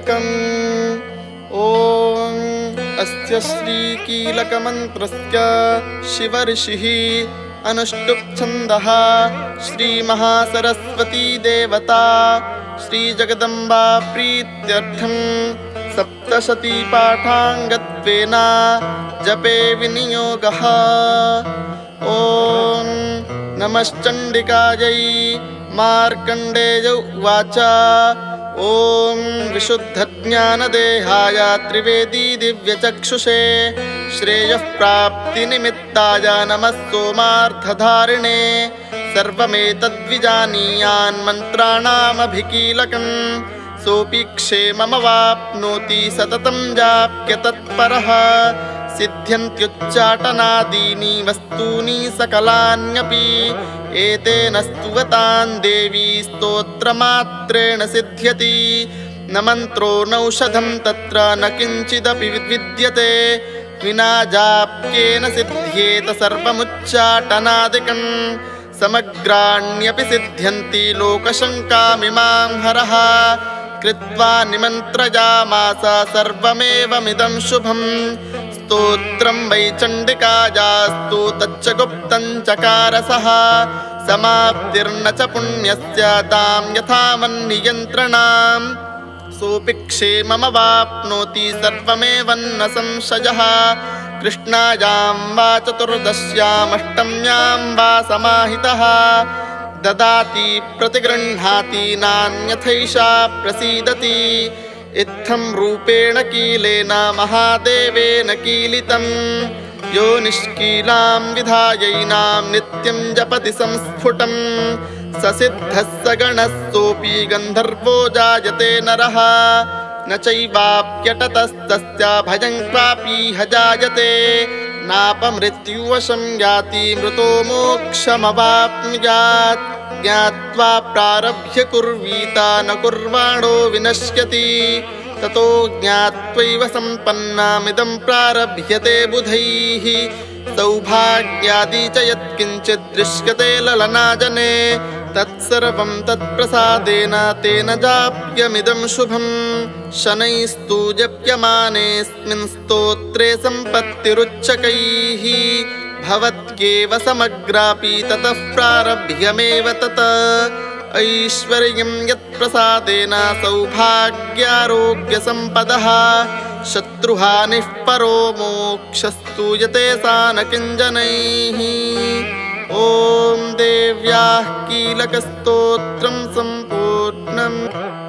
कीलकम्। ॐ अस्य श्रीकीलकमन्त्रस्य शिवऋषिः अनुष्टुप्छन्दः श्रीमहासरस्वती देवता श्रीजगदम्बा प्रीत्यर्थं सप्तशतीपाठाङ्गत्वेन जपे विनियोगः। ॐ नमश्चण्डिकायै। मार्कण्डेय उवाच ॐ विशुद्धज्ञानदेहाय त्रिवेदी दिव्यचक्षुषे श्रेयः प्राप्तिनिमित्ताय नमः सोमार्थधारिणे। सर्वमेतद्विजानीयान् मन्त्राणामभिकीलकम् सोऽपि क्षेममवाप्नोति सततं जाप्य तत्परः। सिद्ध्यन्त्युच्चाटनादीनि वस्तूनि सकलान्यपि एतेन स्तुवतान् देवी स्तोत्रमात्रेण सिद्ध्यति। न मन्त्रो नौषधं तत्र न किञ्चिदपि विद्यते विना जाप्येन सिद्ध्येत सर्वमुच्चाटनादिकम्। समग्राण्यपि सिद्ध्यन्ति लोकशङ्कामिमां हरः। कृत्वा निमन्त्रयामास सर्वमेवमिदं शुभम्। स्तोत्रं वै चण्डिकायास्तु तच्च गुप्तं चकारसः। समाप्तिर्न च पुण्यस्य तां यथा मन्नियन्त्रणाम्। सोऽपि क्षेममवाप्नोति सर्वमेवन्न संशयः। कृष्णायां वा चतुर्दश्यामष्टम्यां वा समाहितः ददाति प्रतिगृह्णाति नान्यथैषा प्रसीदति। इत्थं रूपेण कीलेन महादेवेन कीलितं। यो निष्कीलां विधायैनां नित्यं जपति संस्फुटं। स सिद्धः स गणः सोऽपि गन्धर्वो जायते नरः। न चैवाप्यटतस्तस्य भयं क्वापीह जायते। नापमृत्युवशं याति मृतो मोक्षमवाप्नुयात्। ज्ञात्वा प्रारभ्य कुर्वीत न कुर्वाणो विनश्यति। ततो ज्ञात्वैव सम्पन्नामिदं प्रारभ्यते बुधैः। सौभाग्यादि च यत्किञ्चित् दृश्यते ललनाजने तत्सर्वं तत्प्रसादेन तेन जाप्यमिदं शुभम्। शनैस्तु जप्यमानेऽस्मिन् स्तोत्रे सम्पत्तिरुच्चकैः। भवत्येव समग्रापि ततः प्रारभ्यमेव तत्। ऐश्वर्यं यत्प्रसादेन सौभाग्यारोग्यसम्पदः। शत्रुहानिः परो मोक्षस्तूयते सा न किञ्जनैः। ॐ देव्याः कीलकस्तोत्रं सम्पूर्णम्।